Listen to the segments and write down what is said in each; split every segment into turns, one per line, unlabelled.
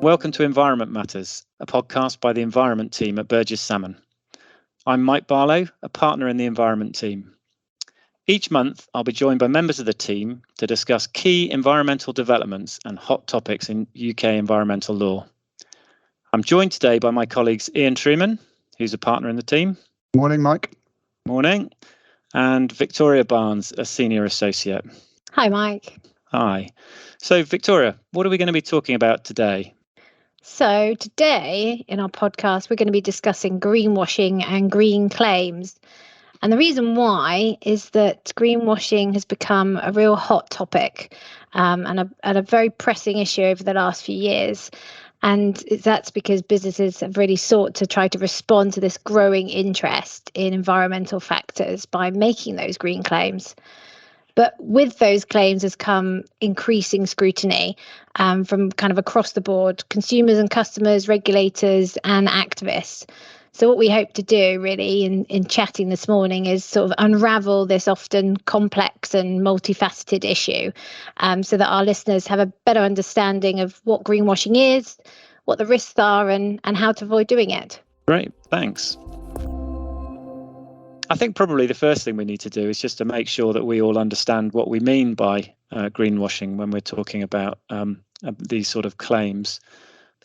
Welcome to Environment Matters, a podcast by the Environment team at Burgess Salmon. I'm Mike Barlow, a partner in the Environment team. Each month, I'll be joined by members of the team to discuss key environmental developments and hot topics in UK environmental law. I'm joined today by my colleagues Ian Truman, who's a partner in the team.
Morning, Mike.
Morning. And Victoria Barnes, a senior associate.
Hi, Mike.
Hi. So, Victoria, what are we going to be talking about today?
So today in our podcast, we're going to be discussing greenwashing and green claims. And the reason why is that greenwashing has become a real hot topic and a very pressing issue over the last few years. And that's because businesses have really sought to try to respond to this growing interest in environmental factors by making those green claims. But with those claims has come increasing scrutiny from kind of across the board, consumers and customers, regulators and activists. So what we hope to do really in chatting this morning is sort of unravel this often complex and multifaceted issue so that our listeners have a better understanding of what greenwashing is, what the risks are and how to avoid doing it.
Great, thanks. I think probably the first thing we need to do is just to make sure that we all understand what we mean by greenwashing when we're talking about these sort of claims.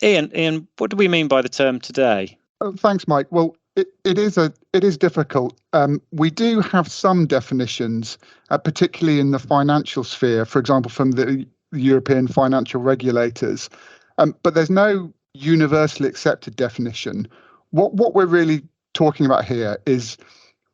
Ian, what do we mean by the term today?
Thanks, Mike. Well, it is difficult. We do have some definitions, particularly in the financial sphere, for example, from the European financial regulators. But there's no universally accepted definition. What we're really talking about here is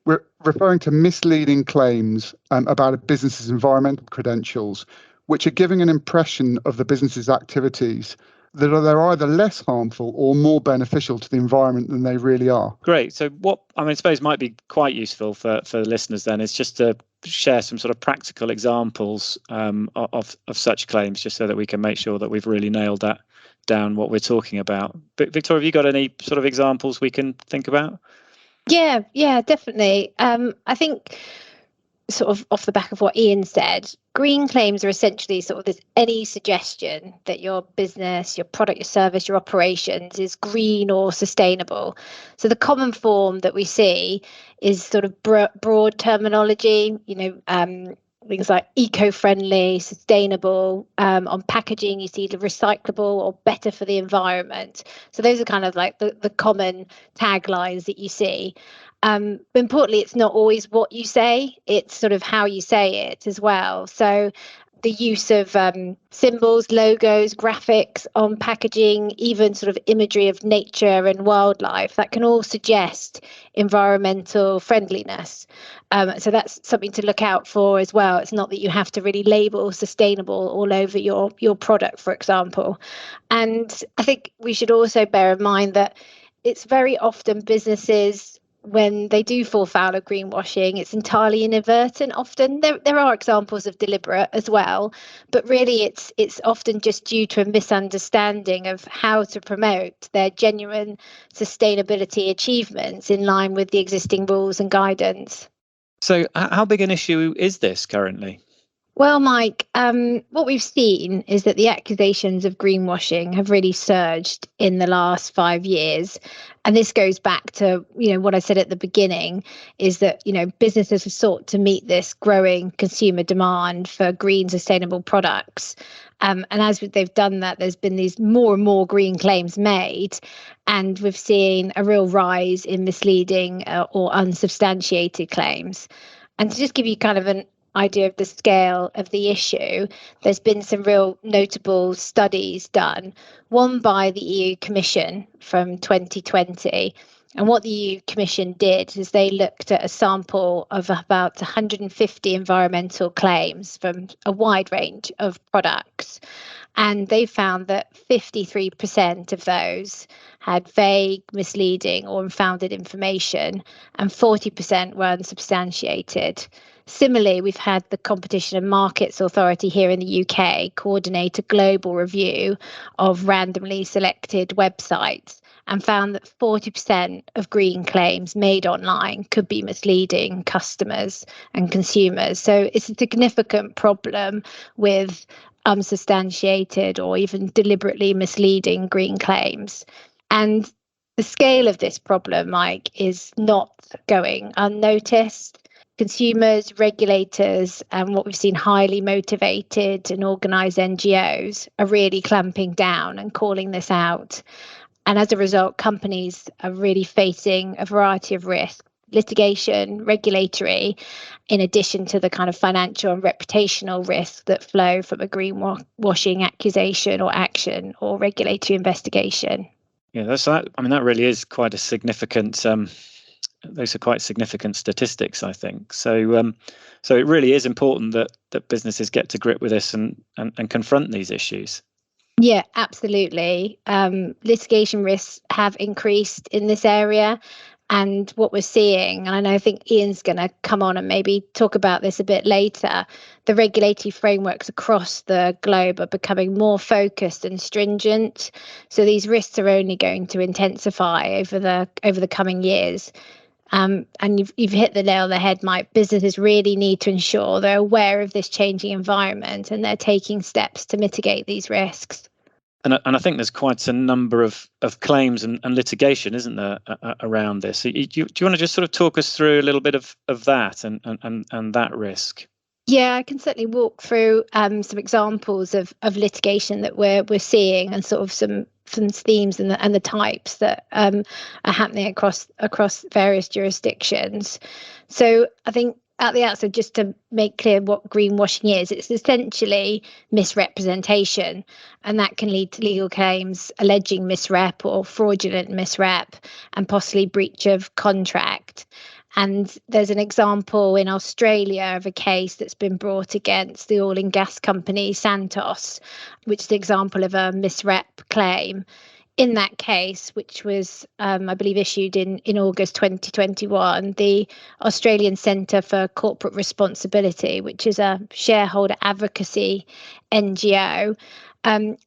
we're referring to misleading claims about a business's environmental credentials, which are giving an impression of the business's activities that they're either less harmful or more beneficial to the environment than they really are.
Great. So I suppose might be quite useful for the listeners then is just to share some sort of practical examples of such claims, just so that we can make sure that we've really nailed that down, what we're talking about. But Victoria, have you got any sort of examples we can think about?
Yeah, definitely. I think sort of off the back of what Ian said, green claims are essentially sort of this any suggestion that your business, your product, your service, your operations is green or sustainable. So the common form that we see is sort of broad terminology, things like eco-friendly, sustainable. On packaging, you see the recyclable or better for the environment. So those are kind of like the common taglines that you see. But importantly, it's not always what you say, it's sort of how you say it as well. So the use of symbols, logos, graphics on packaging, even sort of imagery of nature and wildlife, that can all suggest environmental friendliness. So that's something to look out for as well. It's not that you have to really label sustainable all over your product, for example. And I think we should also bear in mind that it's very often businesses, when they do fall foul of greenwashing, it's entirely inadvertent. Often there are examples of deliberate as well, but really it's often just due to a misunderstanding of how to promote their genuine sustainability achievements in line with the existing rules and guidance.
So how big an issue is this currently?
Well, Mike, what we've seen is that the accusations of greenwashing have really surged in the last 5 years. And this goes back to, what I said at the beginning, is that, businesses have sought to meet this growing consumer demand for green, sustainable products. And as they've done that, there's been these more and more green claims made. And we've seen a real rise in misleading or unsubstantiated claims. And to just give you kind of an idea of the scale of the issue, there's been some real notable studies done, one by the EU Commission from 2020. And what the EU Commission did is they looked at a sample of about 150 environmental claims from a wide range of products. And they found that 53% of those had vague, misleading or unfounded information, and 40% were unsubstantiated. Similarly, we've had the Competition and Markets Authority here in the UK coordinate a global review of randomly selected websites and found that 40% of green claims made online could be misleading customers and consumers. So it's a significant problem with unsubstantiated or even deliberately misleading green claims. And the scale of this problem, Mike, is not going unnoticed. Consumers, regulators, and what we've seen highly motivated and organised NGOs are really clamping down and calling this out. And as a result, companies are really facing a variety of risks, litigation, regulatory, in addition to the kind of financial and reputational risks that flow from a greenwashing accusation or action or regulatory investigation.
Yeah, that really is quite a significant. Those are quite significant statistics, I think. So it really is important that businesses get to grip with this and confront these issues.
Yeah, absolutely. Litigation risks have increased in this area. And what we're seeing, and I think Ian's going to come on and maybe talk about this a bit later, the regulatory frameworks across the globe are becoming more focused and stringent. So these risks are only going to intensify over the coming years. And you've hit the nail on the head, Mike. Businesses really need to ensure they're aware of this changing environment and they're taking steps to mitigate these risks.
And I think there's quite a number of claims and litigation, isn't there, around this? Do you want to just sort of talk us through a little bit of that and that risk?
Yeah, I can certainly walk through some examples of litigation that we're seeing and sort of some themes and the types that are happening across various jurisdictions. So I think at the outset, just to make clear what greenwashing is, it's essentially misrepresentation, and that can lead to legal claims alleging misrep or fraudulent misrep and possibly breach of contract. And there's an example in Australia of a case that's been brought against the oil and gas company Santos, which is an example of a misrep claim. In that case, which was, I believe, issued in August 2021, the Australian Centre for Corporate Responsibility, which is a shareholder advocacy NGO,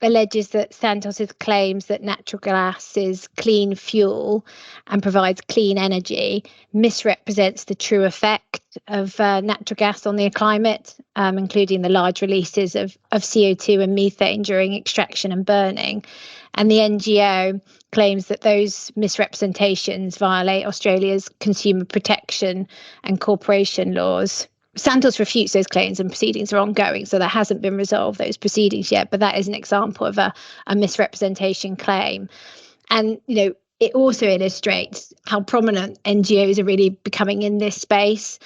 alleges that Santos's claims that natural gas is clean fuel and provides clean energy misrepresents the true effect of natural gas on the climate, including the large releases of CO2 and methane during extraction and burning. And the NGO claims that those misrepresentations violate Australia's consumer protection and corporation laws. Santos refutes those claims and proceedings are ongoing, so there hasn't been resolved those proceedings yet, but that is an example of a misrepresentation claim. And, it also illustrates how prominent NGOs are really becoming in this space.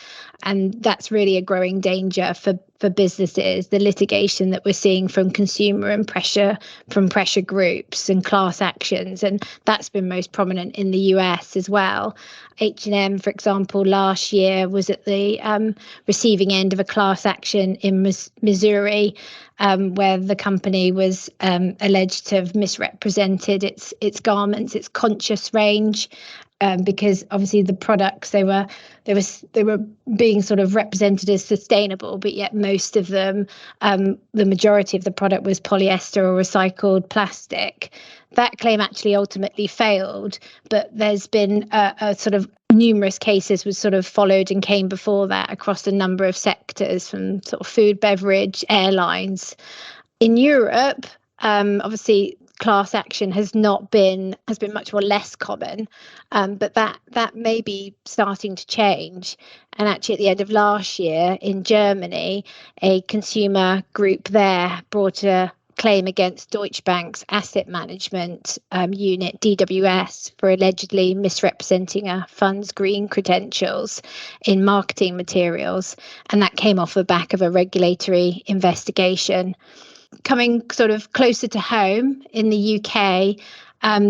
And that's really a growing danger for businesses, the litigation that we're seeing from consumer and pressure groups and class actions. And that's been most prominent in the US as well. H&M, for example, last year was at the receiving end of a class action in Missouri, where the company was alleged to have misrepresented its garments, its conscious range, because obviously the products they were being sort of represented as sustainable, but yet most of them, the majority of the product was polyester or recycled plastic. That claim actually ultimately failed, but there's been a sort of numerous cases was sort of followed and came before that across a number of sectors, from sort of food, beverage, airlines. In Europe, obviously class action has been much more less common, but that may be starting to change. And actually, at the end of last year in Germany, a consumer group there brought a claim against Deutsche Bank's asset management unit, DWS, for allegedly misrepresenting a fund's green credentials in marketing materials. And that came off the back of a regulatory investigation. Coming sort of closer to home in the UK,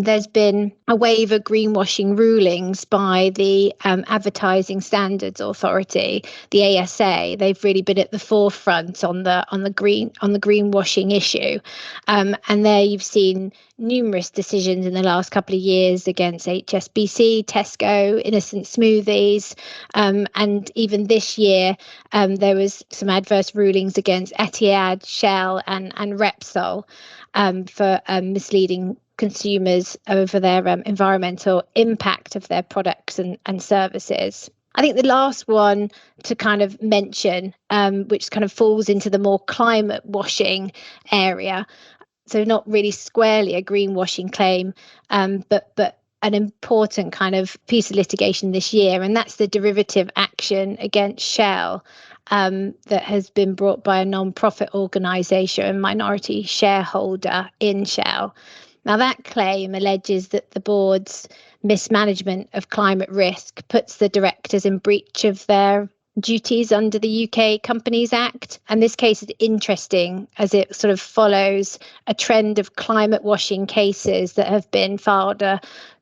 there's been a wave of greenwashing rulings by the Advertising Standards Authority, the ASA. They've really been at the forefront on the greenwashing issue, and there you've seen numerous decisions in the last couple of years against HSBC, Tesco, Innocent Smoothies, and even this year there was some adverse rulings against Etihad, Shell, and Repsol for misleading consumers over their environmental impact of their products and services. I think the last one to kind of mention, which kind of falls into the more climate washing area, so not really squarely a greenwashing claim, but an important kind of piece of litigation this year, and that's the derivative action against Shell that has been brought by a non-profit organisation and minority shareholder in Shell. Now, that claim alleges that the board's mismanagement of climate risk puts the directors in breach of their duties under the UK Companies Act. And this case is interesting as it sort of follows a trend of climate washing cases that have been filed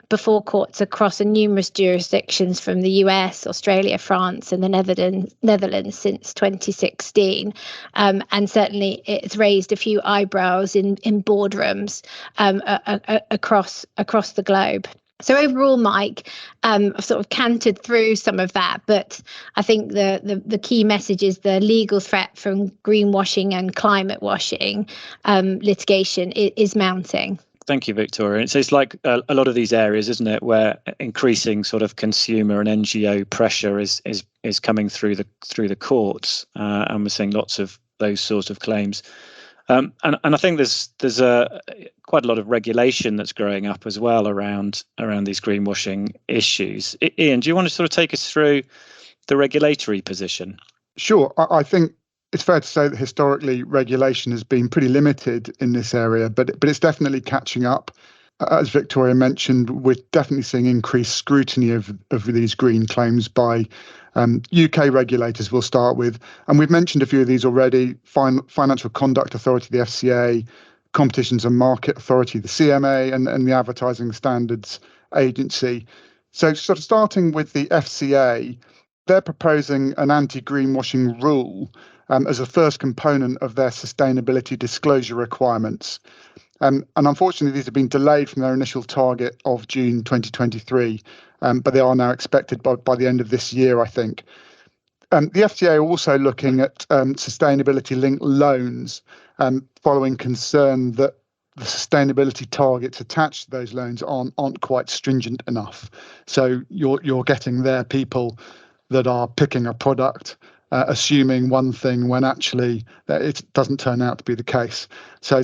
before courts across numerous jurisdictions from the US, Australia, France, and the Netherlands since 2016. And certainly it's raised a few eyebrows in boardrooms across the globe. So overall, Mike, I've sort of cantered through some of that, but I think the key message is the legal threat from greenwashing and climate washing litigation is mounting.
Thank you, Victoria. It's like a lot of these areas, isn't it, where increasing sort of consumer and NGO pressure is coming through the courts, and we're seeing lots of those sorts of claims. And I think there's quite a lot of regulation that's growing up as well around these greenwashing issues. Ian, do you want to sort of take us through the regulatory position?
Sure. I think it's fair to say that historically regulation has been pretty limited in this area, but it's definitely catching up. As Victoria mentioned, we're definitely seeing increased scrutiny of these green claims by UK regulators, we'll start with. And we've mentioned a few of these already: Financial Conduct Authority, the FCA, Competitions and Market Authority, the CMA, and the Advertising Standards Agency. So sort of starting with the FCA, they're proposing an anti-greenwashing rule as a first component of their sustainability disclosure requirements. And unfortunately, these have been delayed from their initial target of June 2023, but they are now expected by the end of this year, I think. The FCA are also looking at sustainability-linked loans, following concern that the sustainability targets attached to those loans aren't quite stringent enough. So you're getting there people that are picking a product, assuming one thing when actually it doesn't turn out to be the case. So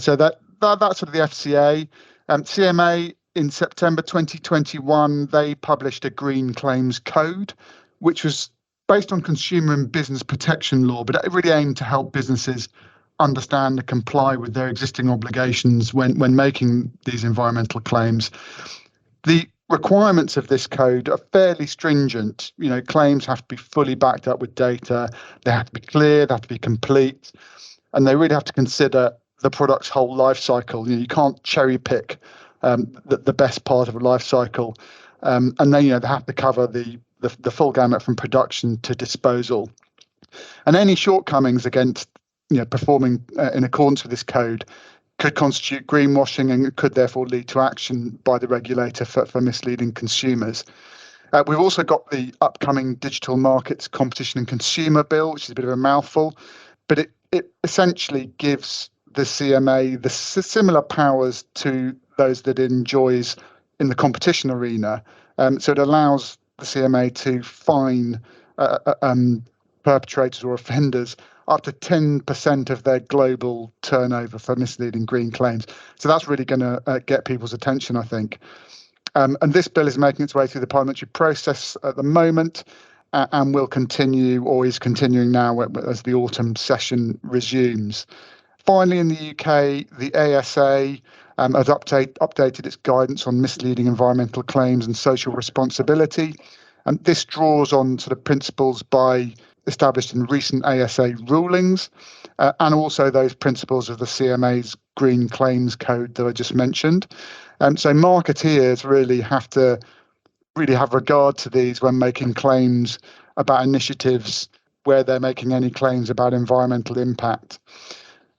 that's sort of the FCA. CMA in September 2021, they published a Green Claims Code, which was based on consumer and business protection law, but it really aimed to help businesses understand and comply with their existing obligations when making these environmental claims. The requirements of this code are fairly stringent. Claims have to be fully backed up with data. They have to be clear, they have to be complete, and they really have to consider the product's whole life cycle. You can't cherry pick the best part of a life cycle, and then they have to cover the full gamut from production to disposal. And any shortcomings against performing in accordance with this code could constitute greenwashing and could therefore lead to action by the regulator for misleading consumers. We've also got the upcoming Digital Markets Competition and Consumer Bill, which is a bit of a mouthful, but it essentially gives the CMA the similar powers to those that it enjoys in the competition arena. So it allows the CMA to fine perpetrators or offenders up to 10% of their global turnover for misleading green claims. So that's really going to get people's attention, I think. And this bill is making its way through the parliamentary process at the moment, and will continue, or is continuing now as the autumn session resumes. Finally, in the UK, the ASA has updated its guidance on misleading environmental claims and social responsibility. And this draws on sort of principles established in recent ASA rulings, and also those principles of the CMA's Green Claims Code that I just mentioned. So marketeers really have to have regard to these when making claims about initiatives where they're making any claims about environmental impact.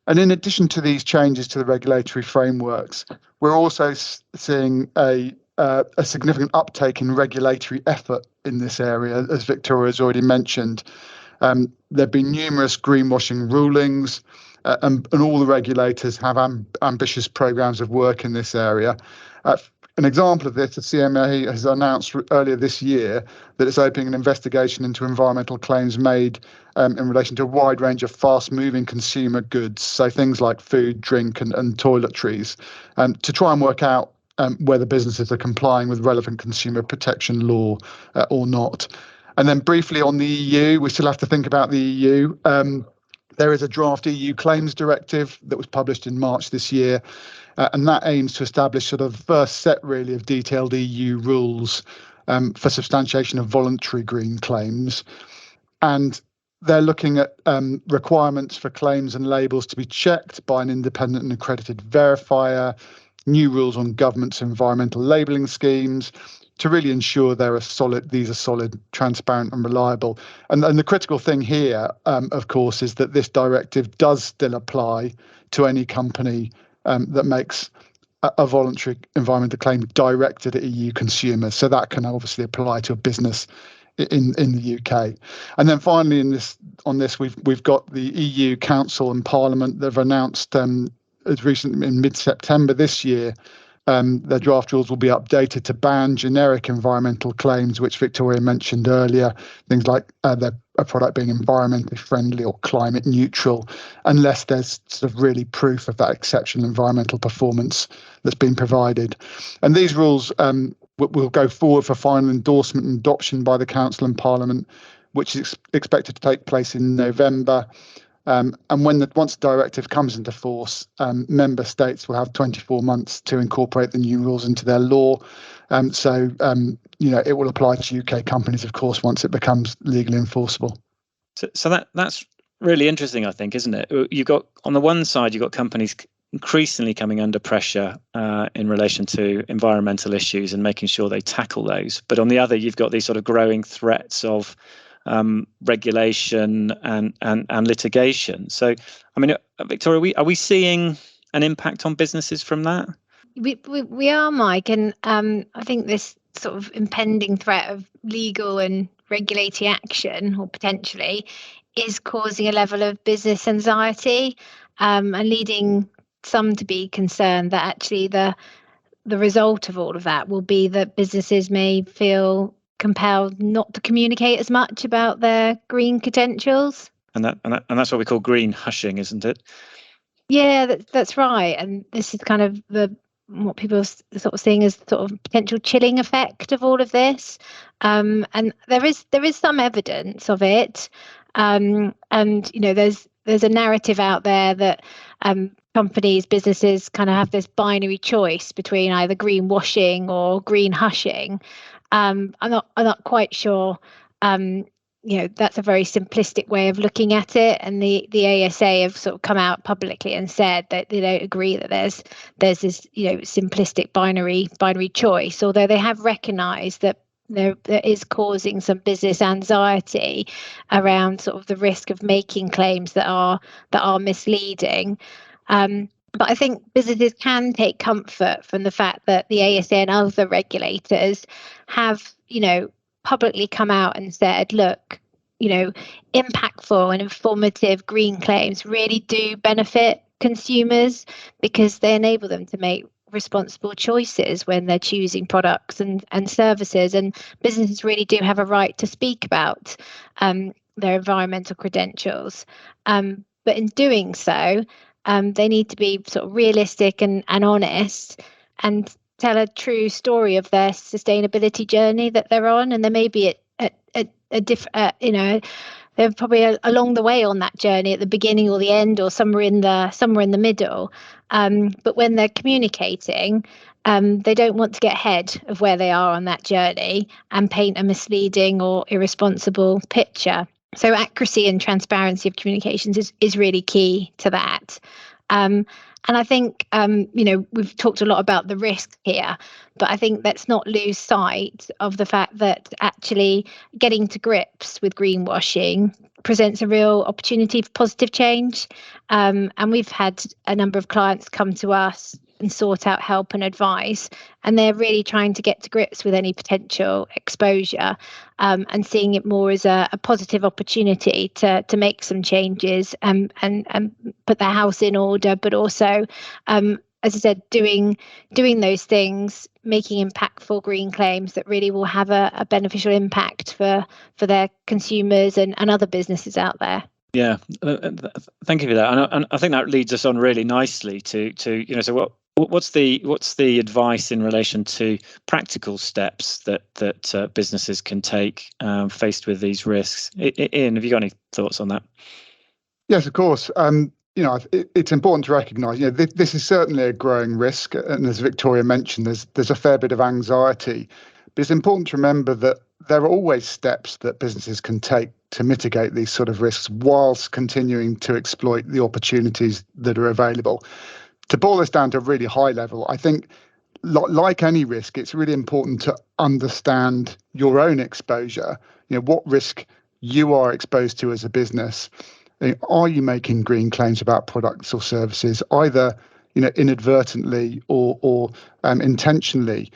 And in addition to these changes to the regulatory frameworks, we're also seeing a significant uptake in regulatory effort in this area, as Victoria has already mentioned. There have been numerous greenwashing rulings, and all the regulators have ambitious programs of work in this area. an example of this, the CMA has announced earlier this year that it's opening an investigation into environmental claims made in relation to a wide range of fast-moving consumer goods, so things like food, drink, and toiletries, to try and work out whether businesses are complying with relevant consumer protection law or not. And then briefly on the EU, we still have to think about the EU. There is a draft EU claims directive that was published in March this year, and that aims to establish sort of the first set really of detailed EU rules for substantiation of voluntary green claims. And they're looking at requirements for claims and labels to be checked by an independent and accredited verifier, new rules on government's environmental labelling schemes, to really ensure these are solid, transparent and reliable. And the critical thing here, of course, is that this directive does still apply to any company that makes a voluntary environmental claim directed at EU consumers. So that can obviously apply to a business in the UK. And then finally, on this, we've got the EU Council and Parliament that have announced as recently in mid-September this year, their draft rules will be updated to ban generic environmental claims, which Victoria mentioned earlier, things like a product being environmentally friendly or climate neutral, unless there's sort of really proof of that exceptional environmental performance that's been provided. And these rules will go forward for final endorsement and adoption by the Council and Parliament, which is expected to take place in November. And once the directive comes into force, member states will have 24 months to incorporate the new rules into their law. So it will apply to UK companies, of course, once it becomes legally enforceable.
So that's really interesting, I think, isn't it? You've got, on the one side, you've got companies increasingly coming under pressure in relation to environmental issues and making sure they tackle those. But on the other, you've got these sort of growing threats of regulation and litigation. So, I mean, Victoria, are we seeing an impact on businesses from that?
We are, Mike, and I think this sort of impending threat of legal and regulatory action, or potentially, is causing a level of business anxiety and leading some to be concerned that actually the result of all of that will be that businesses may feel compelled not to communicate as much about their green credentials.
And that's what we call green hushing, isn't it?
Yeah, that's right. And this is kind of what people are sort of seeing as sort of potential chilling effect of all of this. And there is some evidence of it. And there's a narrative out there that businesses kind of have this binary choice between either greenwashing or green hushing. I'm not quite sure. That's a very simplistic way of looking at it, and the ASA have sort of come out publicly and said that they don't agree that there's this simplistic binary choice, although they have recognised that there is causing some business anxiety around sort of the risk of making claims that are misleading. But I think businesses can take comfort from the fact that the ASA and other regulators have, publicly come out and said, look, impactful and informative green claims really do benefit consumers because they enable them to make responsible choices when they're choosing products and services. And businesses really do have a right to speak about their environmental credentials. But in doing so, they need to be sort of realistic and honest and tell a true story of their sustainability journey that they're on. And they may be they're probably along the way on that journey at the beginning or the end or somewhere in the middle. But when they're communicating, they don't want to get ahead of where they are on that journey and paint a misleading or irresponsible picture. So accuracy and transparency of communications is really key to that. And I think, we've talked a lot about the risk here, but I think let's not lose sight of the fact that actually getting to grips with greenwashing presents a real opportunity for positive change. And we've had a number of clients come to us and sort out help and advice, and they're really trying to get to grips with any potential exposure and seeing it more as a positive opportunity to make some changes and put their house in order, but also as I said, doing those things, making impactful green claims that really will have a beneficial impact for their consumers and other businesses out there.
Yeah, thank you for that, and I think that leads us on really nicely to so what's the advice in relation to practical steps that businesses can take faced with these risks? Ian, have you got any thoughts on that?
Yes, of course. It's important to recognise, this is certainly a growing risk, and as Victoria mentioned, there's a fair bit of anxiety, but it's important to remember that there are always steps that businesses can take to mitigate these sort of risks whilst continuing to exploit the opportunities that are available. To boil this down to a really high level, I think, like any risk, it's really important to understand your own exposure, what risk you are exposed to as a business. Are you making green claims about products or services, either inadvertently or intentionally?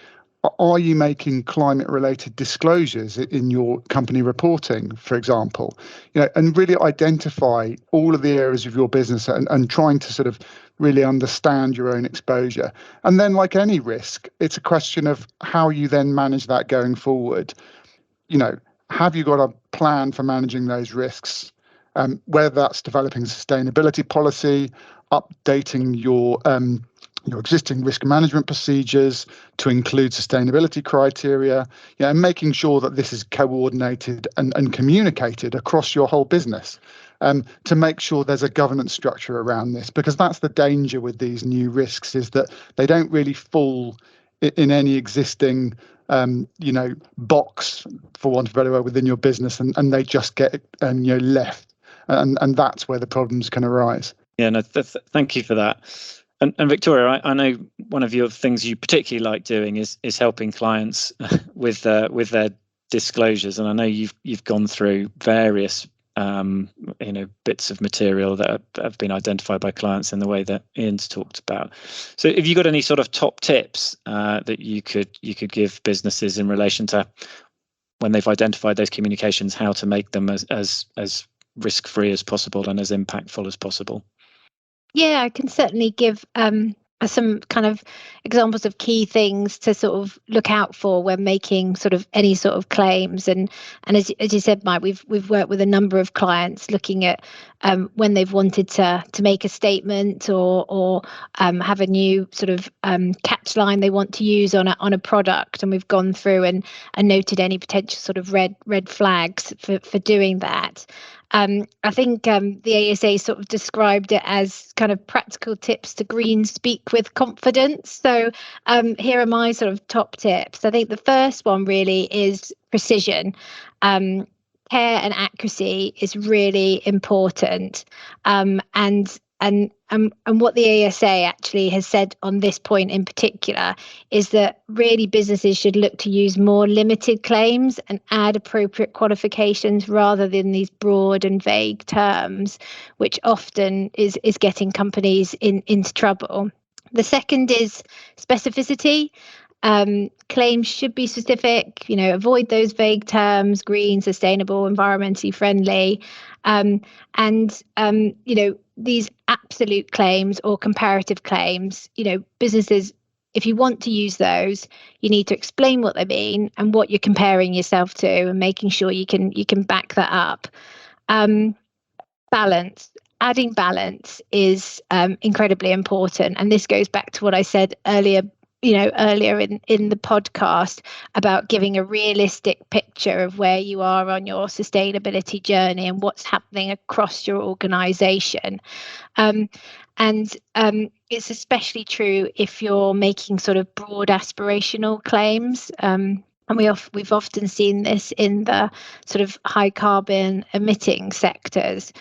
Are you making climate-related disclosures in your company reporting, for example? And really identify all of the areas of your business and trying to sort of really understand your own exposure. And then, like any risk, it's a question of how you then manage that going forward. Have you got a plan for managing those risks? Whether that's developing a sustainability policy, updating your existing risk management procedures to include sustainability criteria, and making sure that this is coordinated and communicated across your whole business, to make sure there's a governance structure around this, because that's the danger with these new risks, is that they don't really fall in any existing box, for want of a better word, within your business, and they just get left. And that's where the problems can arise.
Yeah, no, thank you for that. And Victoria, I know one of your things you particularly like doing is helping clients with their disclosures, and I know you've gone through various bits of material that have been identified by clients in the way that Ian's talked about. So, have you got any sort of top tips that you could give businesses in relation to when they've identified those communications, how to make them as risk-free as possible and as impactful as possible?
Yeah, I can certainly give some kind of examples of key things to sort of look out for when making sort of any sort of claims. And as you said, Mike, we've worked with a number of clients looking at when they've wanted to make a statement or have a new sort of catch line they want to use on a product, and we've gone through and noted any potential sort of red flags for doing that. I think the ASA sort of described it as kind of practical tips to green speak with confidence. So here are my sort of top tips. I think the first one really is precision. Care and accuracy is really important. And what the ASA actually has said on this point in particular is that really businesses should look to use more limited claims and add appropriate qualifications rather than these broad and vague terms, which often is getting companies into trouble. The second is specificity. Claims should be specific, avoid those vague terms, green, sustainable, environmentally friendly. These absolute claims or comparative claims, businesses, if you want to use those, you need to explain what they mean and what you're comparing yourself to, and making sure you can back that up. Balance. Adding balance is incredibly important, and this goes back to what I said earlier in the podcast about giving a realistic picture of where you are on your sustainability journey and what's happening across your organization. It's especially true if you're making sort of broad aspirational claims. And we've often seen this in the sort of high carbon emitting sectors.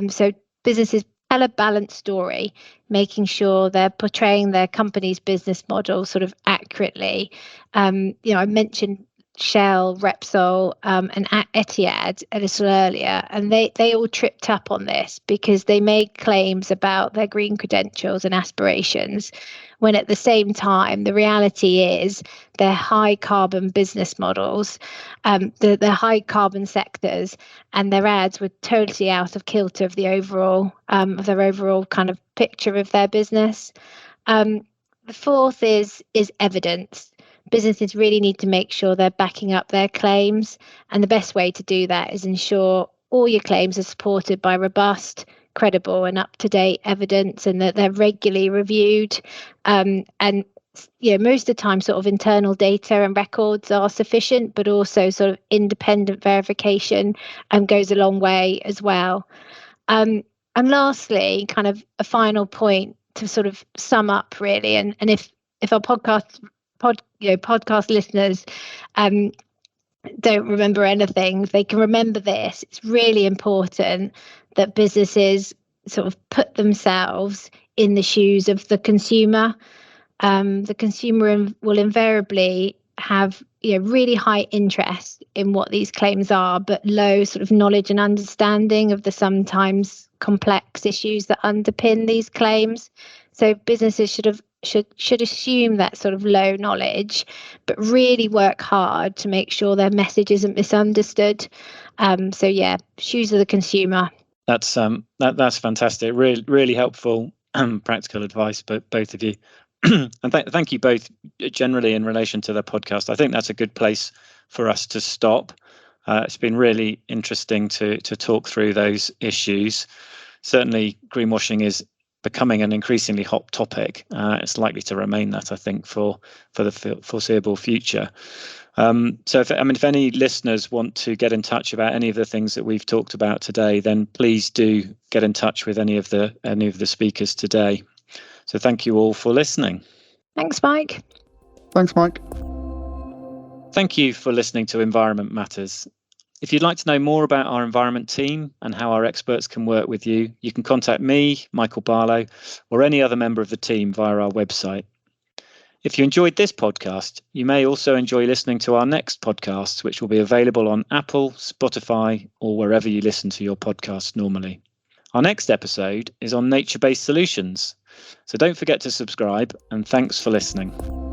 So businesses tell a balanced story, making sure they're portraying their company's business model sort of accurately. I mentioned Shell, Repsol, and Etihad a little earlier, and they all tripped up on this because they made claims about their green credentials and aspirations, when at the same time the reality is they're high carbon business models, they're high carbon sectors, and their ads were totally out of kilter of the overall of their overall kind of picture of their business. The fourth is evidence. Businesses really need to make sure they're backing up their claims, and the best way to do that is ensure all your claims are supported by robust, credible and up-to-date evidence, and that they're regularly reviewed. And most of the time sort of internal data and records are sufficient, but also sort of independent verification goes a long way as well. And lastly, kind of a final point to sort of sum up really, and if our podcast listeners don't remember anything, they can remember this. It's really important that businesses sort of put themselves in the shoes of the consumer. The consumer will invariably have really high interest in what these claims are, but low sort of knowledge and understanding of the sometimes complex issues that underpin these claims. So businesses should assume that sort of low knowledge, but really work hard to make sure their message isn't misunderstood. Shoes of the consumer.
That's fantastic. Really helpful, practical advice, but both of you. And thank you both generally in relation to the podcast. I think that's a good place for us to stop. It's been really interesting to talk through those issues. Certainly, greenwashing is becoming an increasingly hot topic. It's likely to remain that, I think, for the foreseeable future. So if any listeners want to get in touch about any of the things that we've talked about today, then please do get in touch with any of the speakers today. So thank you all for listening.
Thanks, Mike.
Thanks, Mike.
Thank you for listening to Environment Matters. If you'd like to know more about our environment team and how our experts can work with you, you can contact me, Michael Barlow, or any other member of the team via our website. If you enjoyed this podcast, you may also enjoy listening to our next podcasts, which will be available on Apple, Spotify, or wherever you listen to your podcasts normally. Our next episode is on nature-based solutions. So don't forget to subscribe, and thanks for listening.